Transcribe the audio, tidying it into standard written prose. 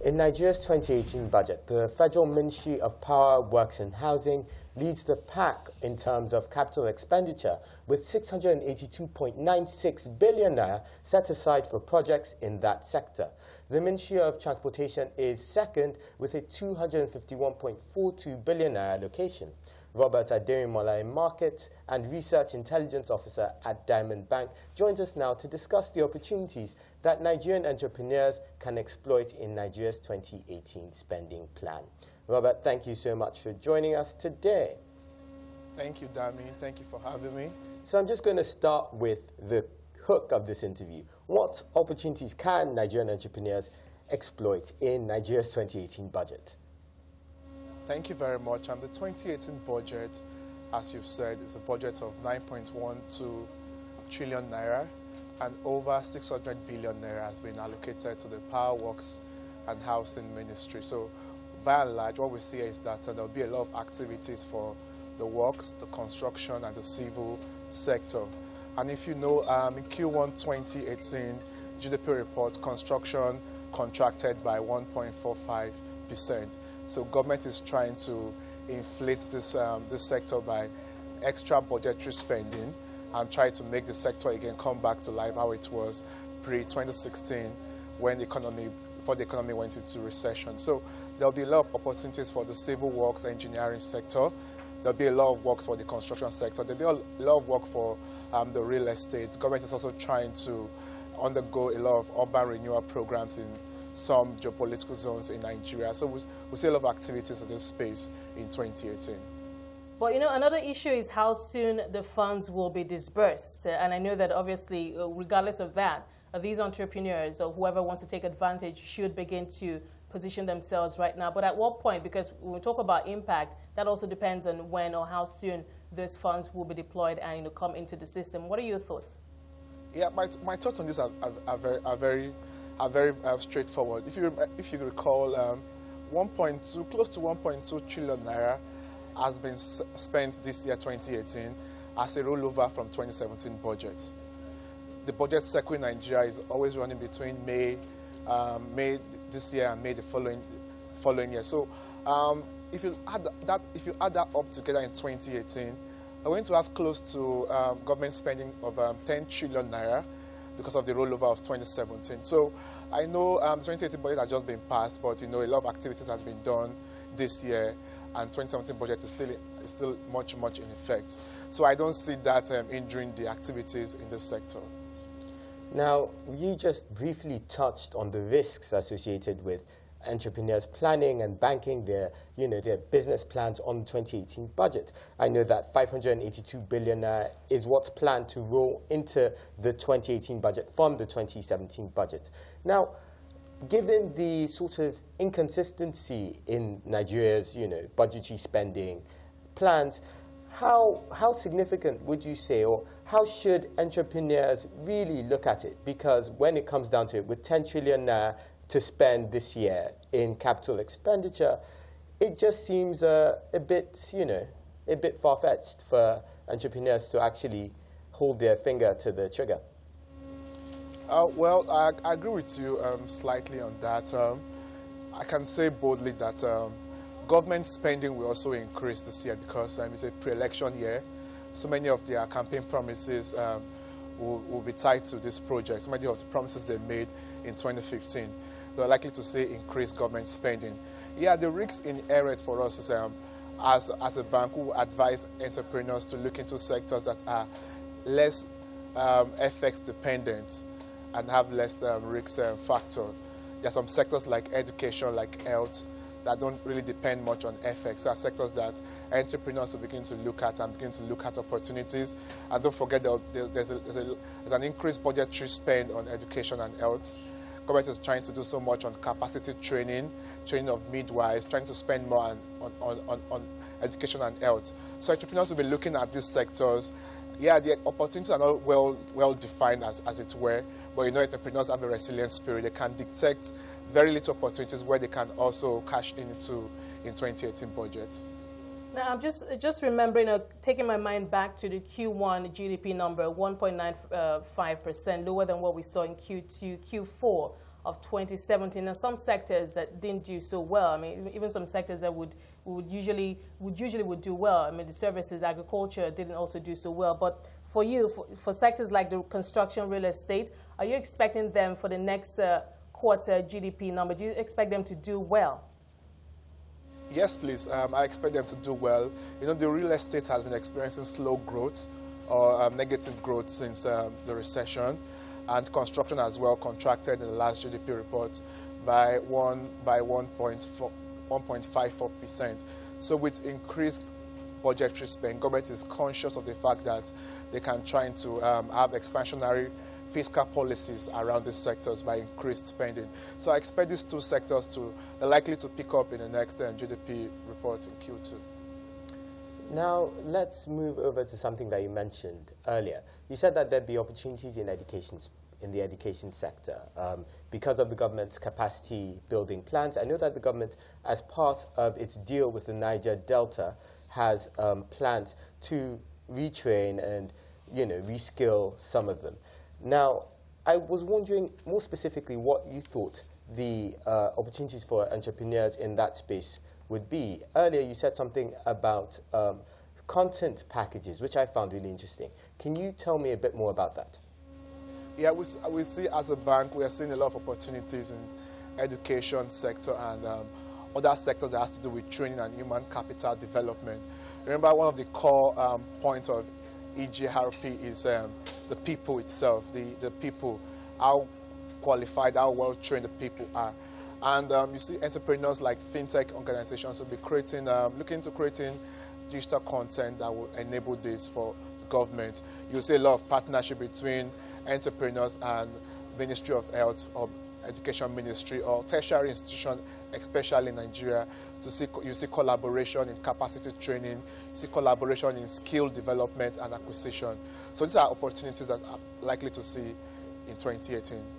In Nigeria's 2018 budget, the Federal Ministry of Power, Works and Housing leads the pack in terms of capital expenditure, with 682.96 billion naira set aside for projects in that sector. The Ministry of Transportation is second with a 251.42 billion naira allocation. Robert Aderinmola, a Market and Research Intelligence Officer at Diamond Bank, joins us now to discuss the opportunities that Nigerian entrepreneurs can exploit in Nigeria's 2018 spending plan. Robert, thank you so much for joining us today. Thank you, Dami. Thank you for having me. So I'm just going to start with the hook of this interview. What opportunities can Nigerian entrepreneurs exploit in Nigeria's 2018 budget? Thank you very much. The 2018 budget, as you've said, is a budget of 9.12 trillion naira, and over 600 billion naira has been allocated to the Power, Works and Housing Ministry. So by and large, what we see is that there will be a lot of activities for the works, the construction and the civil sector. And if you know, in Q1 2018 GDP report, construction contracted by 1.45%. So government is trying to inflate this sector by extra budgetary spending and try to make the sector again come back to life how it was pre-2016 when before the economy went into recession. So there'll be a lot of opportunities for the civil works engineering sector. There'll be a lot of works for the construction sector. There'll be a lot of work for the real estate. The government is also trying to undergo a lot of urban renewal programs in some geopolitical zones in Nigeria. So we'll see a lot of activities in this space in 2018. But, you know, another issue is how soon the funds will be disbursed. And I know that obviously, regardless of that, these entrepreneurs or whoever wants to take advantage should begin to position themselves right now. But at what point? Because when we talk about impact, that also depends on when or how soon those funds will be deployed and, you know, come into the system. What are your thoughts? Yeah, my thoughts on this are very straightforward. If you recall, close to 1.2 trillion naira has been spent this year, 2018, as a rollover from 2017 budget. The budget cycle in Nigeria is always running between May this year and May the following year. So if you add that up together in 2018, we're going to have close to government spending of 10 trillion naira because of the rollover of 2017. So I know the 2018 budget has just been passed, but you know a lot of activities has been done this year, and 2017 budget is still much in effect. So I don't see that hindering the activities in this sector. Now, you just briefly touched on the risks associated with entrepreneurs planning and banking their business plans on the 2018 budget. I know that 582 billion is what's planned to roll into the 2018 budget from the 2017 budget. Now, given the sort of inconsistency in Nigeria's, budgetary spending plans, how significant would you say, or how should entrepreneurs really look at it? Because when it comes down to it, with 10 trillion naira to spend this year in capital expenditure, it just seems a bit far-fetched for entrepreneurs to actually hold their finger to the trigger. Well, I agree with you slightly on that. I can say boldly that government spending will also increase this year because it's a pre-election year. So many of their campaign promises will be tied to this project. So many of the promises they made in 2015. We're likely to see increased government spending. Yeah, the risks inherent for us is, as a bank, we advise entrepreneurs to look into sectors that are less FX dependent and have less risk factor. There are some sectors like education, like health, that don't really depend much on FX. There are sectors that entrepreneurs will begin to look at and begin to look at opportunities. And don't forget that there's an increased budgetary spend on education and health. Government is trying to do so much on capacity training of midwives, trying to spend more on education and health. So entrepreneurs will be looking at these sectors. Yeah, the opportunities are not well defined as it were, but entrepreneurs have a resilient spirit. They can detect very little opportunities where they can also cash into in 2018 budgets. Now, I'm just remembering, taking my mind back to the Q1 GDP number, 1.95%, lower than what we saw in Q2, Q4 of 2017, and some sectors that didn't do so well. I mean, even some sectors that would usually do well. I mean, the services, agriculture didn't also do so well. But for you, for sectors like the construction, real estate, are you expecting them for the next quarter GDP number? Do you expect them to do well? Yes, please. I expect them to do well. You know, the real estate has been experiencing slow growth or negative growth since the recession, and construction as well contracted in the last GDP report by 1.54%. So with increased budgetary spend, government is conscious of the fact that they can try to have expansionary fiscal policies around these sectors by increased spending. So I expect these two sectors they're likely to pick up in the next GDP report in Q2. Now, let's move over to something that you mentioned earlier. You said that there'd be opportunities in the education sector because of the government's capacity building plans. I know that the government, as part of its deal with the Niger Delta, has plans to retrain and, reskill some of them. Now, I was wondering more specifically what you thought the opportunities for entrepreneurs in that space would be. Earlier, you said something about content packages, which I found really interesting. Can you tell me a bit more about that? Yeah, we see as a bank, we are seeing a lot of opportunities in education sector and other sectors that has to do with training and human capital development. Remember, one of the core points of EGRP is the people itself, the people, how qualified, how well trained the people are. And you see entrepreneurs like fintech organizations will be creating, looking into creating digital content that will enable this for the government. You'll see a lot of partnership between entrepreneurs and Ministry of Health or Education Ministry or tertiary institution, especially in Nigeria. You see collaboration in capacity training, you see collaboration in skill development and acquisition. So these are opportunities that are likely to see in 2018.